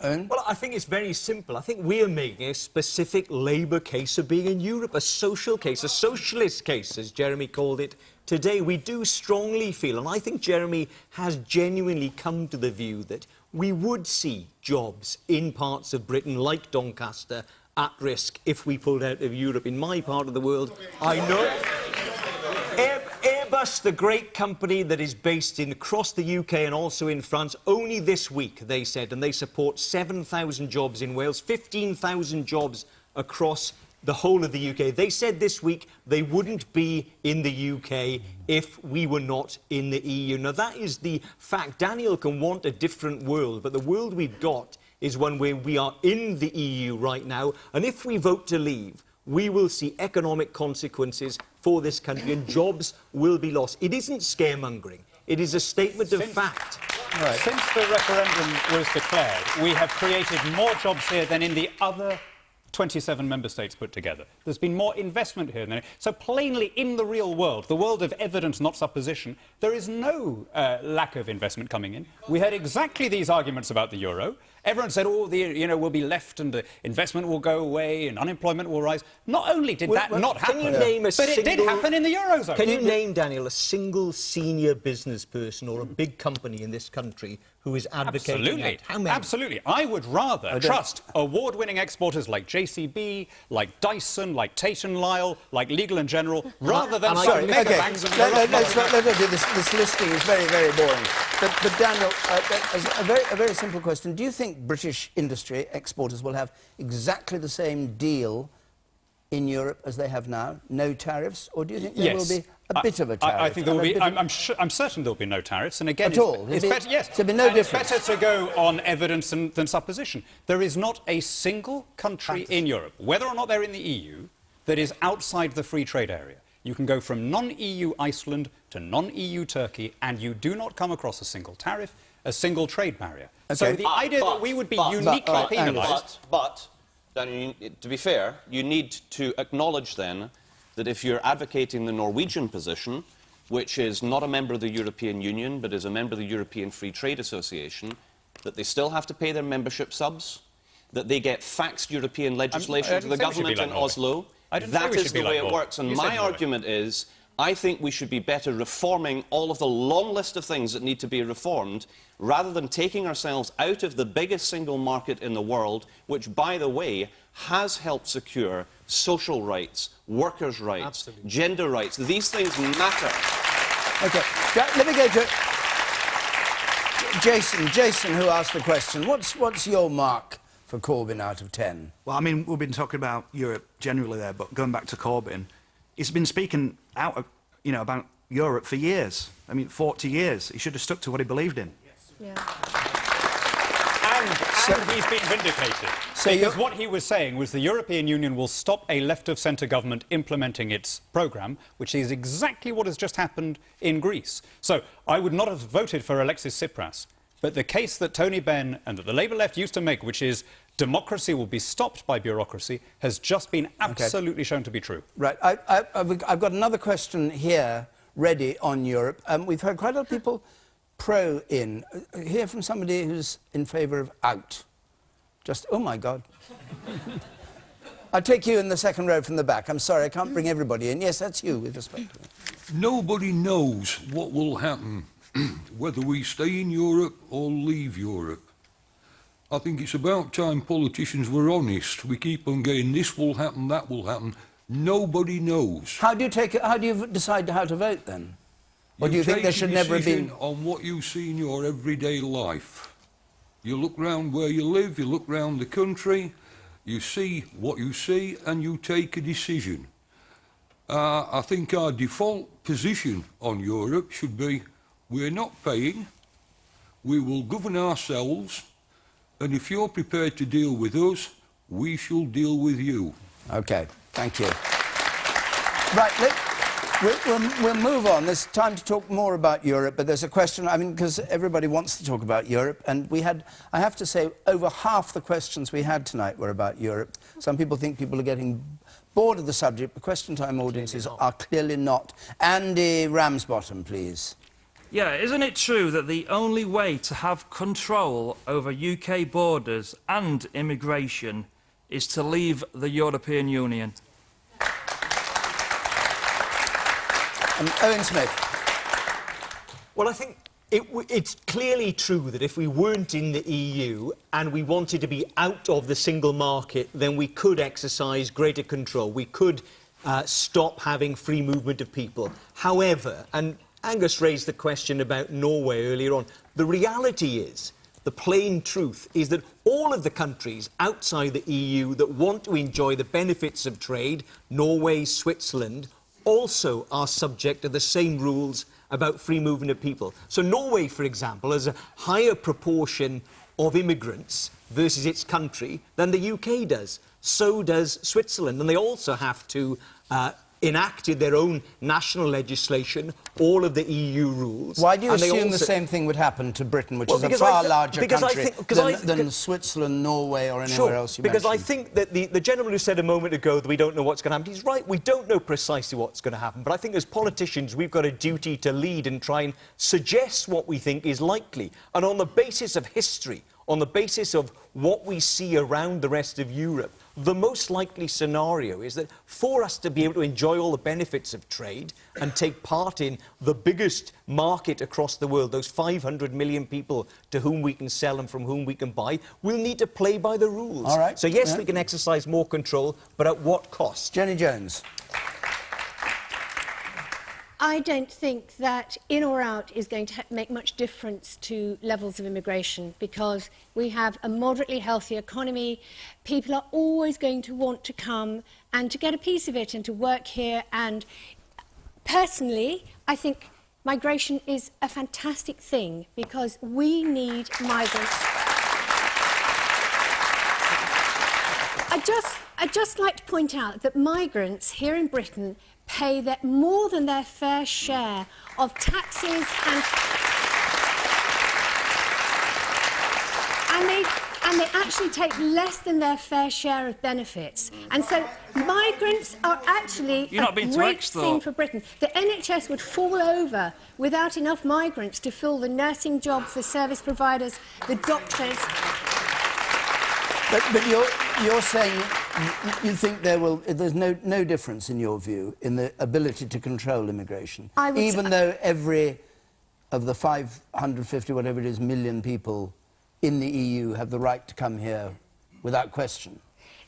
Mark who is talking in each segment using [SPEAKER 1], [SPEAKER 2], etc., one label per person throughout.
[SPEAKER 1] Owen?
[SPEAKER 2] Well, I think it's very simple. I think we're making a specific Labour case of being in Europe, a social case, a socialist case, as Jeremy called it today. We do strongly feel, and I think Jeremy has genuinely come to the view that we would see jobs in parts of Britain, like Doncaster, at risk if we pulled out of Europe. In my part of the world, I know Airbus, the great company that is based across the UK and also in France, only this week, they said, and they support 7,000 jobs in Wales, 15,000 jobs across the whole of the UK. They said this week they wouldn't be in the UK if we were not in the EU. Now, that is the fact. Daniel can want a different world, but the world we've got is one where we are in the EU right now, and if we vote to leave, we will see economic consequences for this country and jobs will be lost. It isn't scaremongering. It is a statement of fact.
[SPEAKER 3] Right. Since the referendum was declared, we have created more jobs here than in the other 27 member states put together. There's been more investment here than... So plainly, in the real world, the world of evidence, not supposition, there is no lack of investment coming in. We had exactly these arguments about the euro. Everyone said, oh, we'll be left and the investment will go away and unemployment will rise. Not only did that not happen, but it did happen in the eurozone.
[SPEAKER 2] Can you name, Daniel, a single senior business person or a big company in this country who is advocating
[SPEAKER 3] Absolutely.
[SPEAKER 2] that? How many?
[SPEAKER 3] Absolutely. I would rather trust award-winning exporters like JCB, like Dyson, like Tate & Lyle, like Legal & General, rather than some mega banks.
[SPEAKER 1] Let's do this. This listing is very, very boring. But Daniel, a very simple question. Do you think British industry exporters will have exactly the same deal in Europe as they have now? No tariffs? Or do you think there will be a bit of a tariff?
[SPEAKER 3] I think there will be. I'm certain there will be no tariffs. And again,
[SPEAKER 1] at all?
[SPEAKER 3] It's better. Yes.
[SPEAKER 1] So there'll be no difference.
[SPEAKER 3] It's better to go on evidence than supposition. There is not a single country in Europe, whether or not they're in the EU, that is outside the free trade area. You can go from non-EU Iceland to non-EU Turkey, and you do not come across a single tariff, a single trade barrier. Okay. So the idea that we would be uniquely penalised...
[SPEAKER 4] But, Daniel, to be fair, you need to acknowledge then that if you're advocating the Norwegian position, which is not a member of the European Union, but is a member of the European Free Trade Association, that they still have to pay their membership subs, that they get faxed European legislation to the government in Oslo. That is the way it works. And my argument is, I think we should be better reforming all of the long list of things that need to be reformed, rather than taking ourselves out of the biggest single market in the world, which, by the way, has helped secure social rights, workers' rights, gender rights. These things matter.
[SPEAKER 1] OK. Let me go to Jason. Jason, who asked the question. What's your mark for Corbyn out of 10?
[SPEAKER 5] Well, I mean, we've been talking about Europe generally there, but going back to Corbyn, he's been speaking out, about Europe for years. I mean, 40 years. He should have stuck to what he believed in.
[SPEAKER 6] Yes. Yeah.
[SPEAKER 3] And he's been vindicated. Because what he was saying was the European Union will stop a left-of-centre government implementing its programme, which is exactly what has just happened in Greece. So I would not have voted for Alexis Tsipras, but the case that Tony Benn and that the Labour left used to make, which is democracy will be stopped by bureaucracy, has just been absolutely shown to be true.
[SPEAKER 1] Right. I've got another question here ready on Europe. We've heard quite a lot of people pro-in. Hear from somebody who's in favour of out. Just, oh, my God. I'll take you in the second row from the back. I'm sorry, I can't bring everybody in. Yes, that's you, with respect.
[SPEAKER 7] Nobody knows what will happen, whether we stay in Europe or leave Europe. I think it's about time politicians were honest. We keep on getting this will happen, that will happen. Nobody knows.
[SPEAKER 1] How do you decide how to vote, then? Or do you think there should never have been...
[SPEAKER 7] on what you see in your everyday life. You look round where you live, you look round the country, you see what you see, and you take a decision. I think our default position on Europe should be, we're not paying, we will govern ourselves, and if you're prepared to deal with us, we shall deal with you.
[SPEAKER 1] OK, thank you. Right, we'll move on. There's time to talk more about Europe, but there's a question, I mean, because everybody wants to talk about Europe, and we had, I have to say, over half the questions we had tonight were about Europe. Some people think people are getting bored of the subject, but question time audiences are clearly not. Andy Ramsbottom, please.
[SPEAKER 6] Yeah, isn't it true that the only way to have control over UK borders and immigration is to leave the European Union?
[SPEAKER 1] Owen Smith.
[SPEAKER 2] Well, I think it's clearly true that if we weren't in the EU and we wanted to be out of the single market, then we could exercise greater control. We could stop having free movement of people. However, and Angus raised the question about Norway earlier on, the reality is, the plain truth is that all of the countries outside the EU that want to enjoy the benefits of trade, Norway, Switzerland, also are subject to the same rules about free movement of people. So Norway, for example, has a higher proportion of immigrants versus its country than the UK does. So does Switzerland. And they also have to enact in their own national legislation all of the EU rules.
[SPEAKER 1] Why do you
[SPEAKER 2] And they
[SPEAKER 1] assume the
[SPEAKER 2] also-
[SPEAKER 1] same thing would happen to Britain, which
[SPEAKER 2] Well,
[SPEAKER 1] is a
[SPEAKER 2] because
[SPEAKER 1] far larger
[SPEAKER 2] because I
[SPEAKER 1] country
[SPEAKER 2] think-
[SPEAKER 1] than Switzerland, Norway or anywhere else you
[SPEAKER 2] because
[SPEAKER 1] mentioned?
[SPEAKER 2] I think that the gentleman who said a moment ago that we don't know what's going to happen, he's right, we don't know precisely what's going to happen, but I think as politicians we've got a duty to lead and try and suggest what we think is likely. And on the basis of history, on the basis of what we see around the rest of Europe, the most likely scenario is that for us to be able to enjoy all the benefits of trade and take part in the biggest market across the world, those 500 million people to whom we can sell and from whom we can buy, we'll need to play by the rules.
[SPEAKER 1] All right.
[SPEAKER 2] So yes,
[SPEAKER 1] Yeah.
[SPEAKER 2] we can exercise more control, but at what cost?
[SPEAKER 1] Jenny Jones.
[SPEAKER 8] I don't think that in or out is going to make much difference to levels of immigration because we have a moderately healthy economy. People are always going to want to come and to get a piece of it and to work here. And personally, I think migration is a fantastic thing because we need migrants. I'd just like to point out that migrants here in Britain pay more than their fair share of taxes and they actually take less than their fair share of benefits. And so migrants are actually
[SPEAKER 6] You're not
[SPEAKER 8] a
[SPEAKER 6] being too
[SPEAKER 8] great
[SPEAKER 6] extra.
[SPEAKER 8] thing for Britain. The NHS would fall over without enough migrants to fill the nursing jobs, the service providers, the doctors.
[SPEAKER 1] But you're saying you think there's no difference in your view in the ability to control immigration, even though every of the 550 whatever it is million people in the EU have the right to come here without question.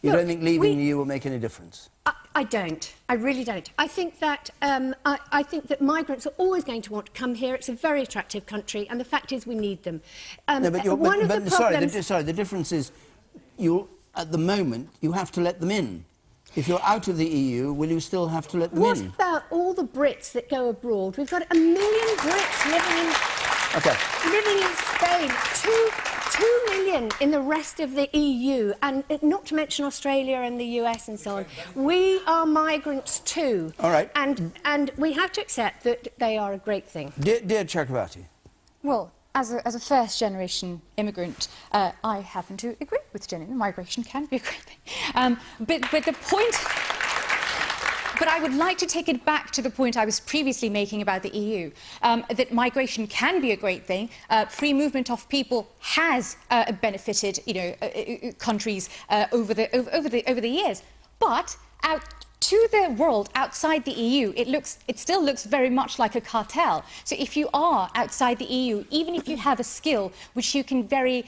[SPEAKER 1] You don't think leaving the EU will make any difference?
[SPEAKER 8] I don't. I really don't. I think that I think that migrants are always going to want to come here. It's a very attractive country, and the fact is we need them.
[SPEAKER 1] No, but
[SPEAKER 8] problems...
[SPEAKER 1] sorry, the difference is at the moment, you have to let them in. If you're out of the EU, will you still have to let them
[SPEAKER 8] What
[SPEAKER 1] in?
[SPEAKER 8] about all the Brits that go abroad? We've got 1 million Brits living in Spain, 2 million in the rest of the EU, and not to mention Australia and the US and so on. We are migrants too.
[SPEAKER 1] All right.
[SPEAKER 8] And we have to accept that they are a great thing.
[SPEAKER 1] Dear Chakravarti.
[SPEAKER 9] Well, as a first-generation immigrant, I happen to agree with Jenny. Migration can be a great thing. But the point... But I would like to take it back to the point I was previously making about the EU, that migration can be a great thing. Free movement of people has benefited, countries over the years. But to the world outside the EU, it still looks very much like a cartel. So if you are outside the EU, even if you have a skill which you can very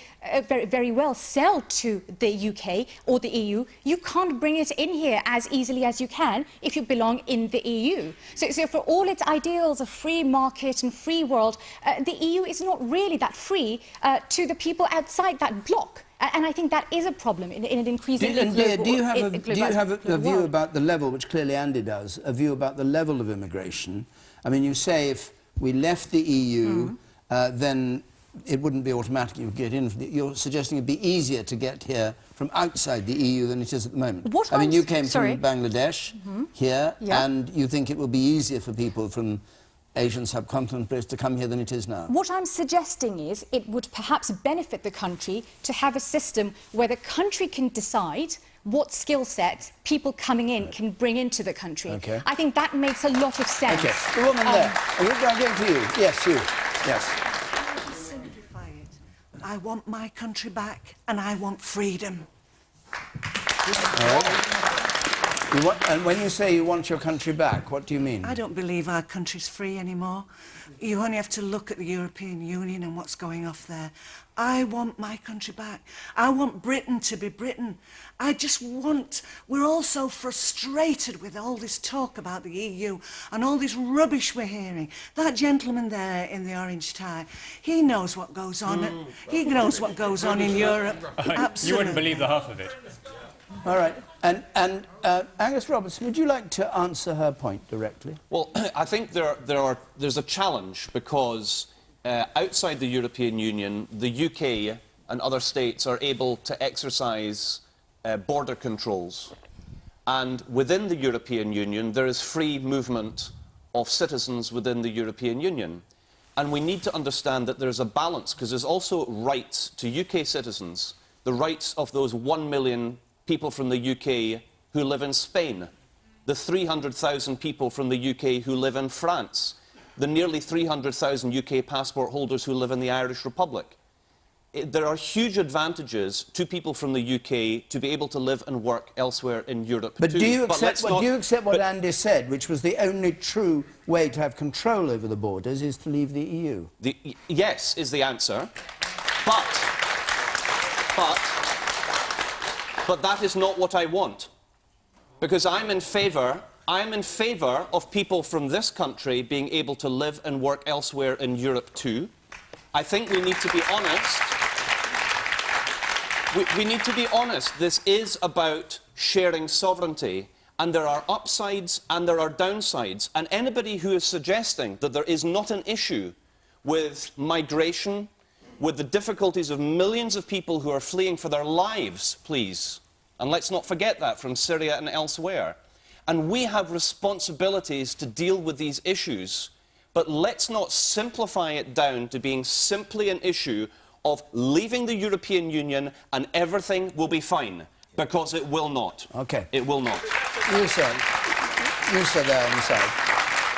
[SPEAKER 9] well sell to the UK or the EU, you can't bring it in here as easily as you can if you belong in the EU. So for all its ideals of free market and free world, the EU is not really that free to the people outside that bloc. And I think that is a problem in an increasingly global...
[SPEAKER 1] Do you have a view
[SPEAKER 9] world.
[SPEAKER 1] about the level, which clearly Andy does, a view about the level of immigration? I mean, you say if we left the EU, then it wouldn't be automatic you would get in. You're suggesting it'd be easier to get here from outside the EU than it is at the moment. I mean, you came from Bangladesh here, and you think it will be easier for people from Asian subcontinent places to come here than it is now?
[SPEAKER 9] What I'm suggesting is it would perhaps benefit the country to have a system where the country can decide what skill sets people coming in can bring into the country.
[SPEAKER 1] Okay.
[SPEAKER 9] I think that makes a lot of sense.
[SPEAKER 1] Okay, the woman there. Are you going to you? Yes, you. Yes.
[SPEAKER 10] Simplify it. I want my country back and I want freedom.
[SPEAKER 1] And when you say you want your country back, what do you mean?
[SPEAKER 10] I don't believe our country's free anymore. You only have to look at the European Union and what's going off there. I want my country back. I want Britain to be Britain. I just want... We're all so frustrated with all this talk about the EU and all this rubbish we're hearing. That gentleman there in the orange tie, he knows what goes on. He knows what goes on in Europe. Absolutely.
[SPEAKER 3] You wouldn't believe the half of it.
[SPEAKER 1] All right. And Angus Robertson, would you like to answer her point directly?
[SPEAKER 4] Well, I think there's a challenge because outside the European Union, the UK and other states are able to exercise border controls. And within the European Union, there is free movement of citizens within the European Union. And we need to understand that there's a balance, because there's also rights to UK citizens, the rights of those 1 million people from the UK who live in Spain, the 300,000 people from the UK who live in France, the nearly 300,000 UK passport holders who live in the Irish Republic. There are huge advantages to people from the UK to be able to live and work elsewhere in Europe
[SPEAKER 1] But
[SPEAKER 4] too.
[SPEAKER 1] do you accept what Andy said, which was the only true way to have control over the borders is to leave the EU?
[SPEAKER 4] Yes is the answer, but that is not what I want, because I'm in favour of people from this country being able to live and work elsewhere in Europe too. I think we need to be honest. We need to be honest. This is about sharing sovereignty, and there are upsides and there are downsides. And anybody who is suggesting that there is not an issue with migration, with the difficulties of millions of people who are fleeing for their lives, please, and let's not forget that, from Syria and elsewhere. And we have responsibilities to deal with these issues, but let's not simplify it down to being simply an issue of leaving the European Union and everything will be fine, because it will not.
[SPEAKER 1] Okay.
[SPEAKER 4] It will not.
[SPEAKER 1] You sir there on the side.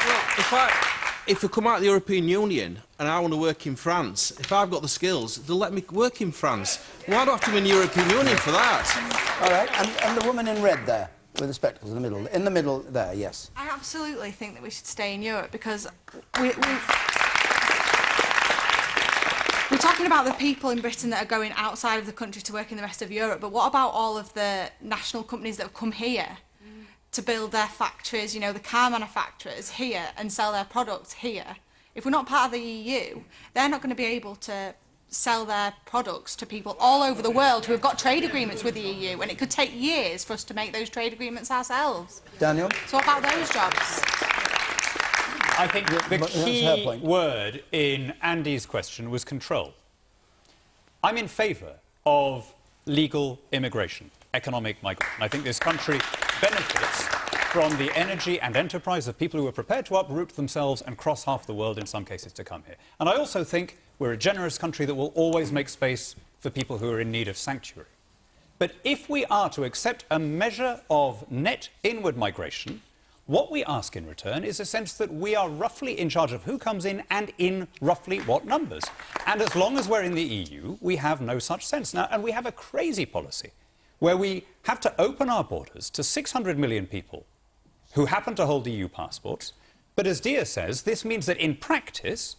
[SPEAKER 11] Well, if I come out of the European Union and I want to work in France, if I've got the skills, they'll let me work in France. Why do I have to be in the European Union for that?
[SPEAKER 1] All right, and the woman in red there, with the spectacles in the middle there, yes.
[SPEAKER 12] I absolutely think that we should stay in Europe, because we're talking about the people in Britain that are going outside of the country to work in the rest of Europe, but what about all of the national companies that have come here to build their factories, you know, the car manufacturers here, and sell their products here? If we're not part of the EU, they're not going to be able to sell their products to people all over the world who have got trade agreements with the EU, and it could take years for us to make those trade agreements ourselves.
[SPEAKER 1] Daniel?
[SPEAKER 12] So what about those jobs?
[SPEAKER 3] I think the key word in Andy's question was control. I'm in favour of legal immigration, economic migration. I think this country benefits from the energy and enterprise of people who are prepared to uproot themselves and cross half the world in some cases to come here. And I also think we're a generous country that will always make space for people who are in need of sanctuary. But if we are to accept a measure of net inward migration, what we ask in return is a sense that we are roughly in charge of who comes in and in roughly what numbers. And as long as we're in the EU, we have no such sense. Now, and we have a crazy policy where we have to open our borders to 600 million people who happen to hold EU passports. But as Dia says, this means that in practice,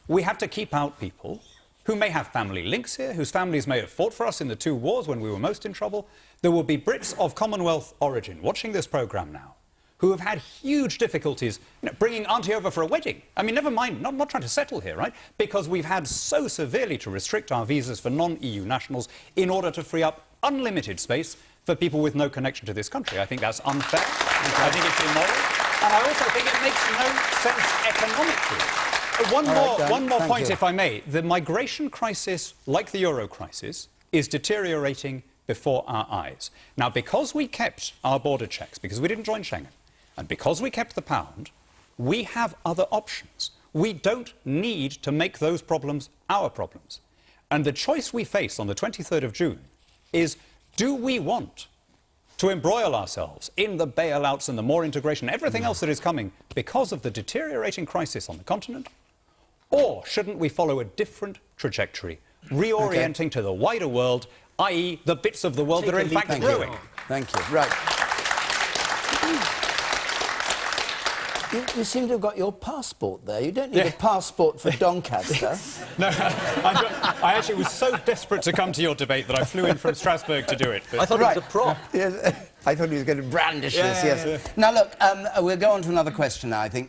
[SPEAKER 3] we have to keep out people who may have family links here, whose families may have fought for us in the 2 wars when we were most in trouble. There will be Brits of Commonwealth origin watching this programme now who have had huge difficulties, bringing auntie over for a wedding. I mean, never mind, not trying to settle here, right? Because we've had so severely to restrict our visas for non-EU nationals in order to free up unlimited space for people with no connection to this country. I think that's unfair. I think it's immoral. And I also think it makes no sense economically. One more point, if I may. The migration crisis, like the euro crisis, is deteriorating before our eyes. Now, because we kept our border checks, because we didn't join Schengen, and because we kept the pound, we have other options. We don't need to make those problems our problems. And the choice we face on the 23rd of June is, do we want to embroil ourselves in the bailouts and the more integration, everything else that is coming because of the deteriorating crisis on the continent? Or shouldn't we follow a different trajectory, reorienting to the wider world, i.e. the bits of the world that are in fact growing?
[SPEAKER 1] Thank you. Right. You seem to have got your passport there. You don't need a passport for Doncaster.
[SPEAKER 3] No, I actually was so desperate to come to your debate that I flew in from Strasbourg to do it. But...
[SPEAKER 2] I thought it was a prop.
[SPEAKER 1] Yes, I thought he was going to brandish this, yes. Now, look, we'll go on to another question now, I think.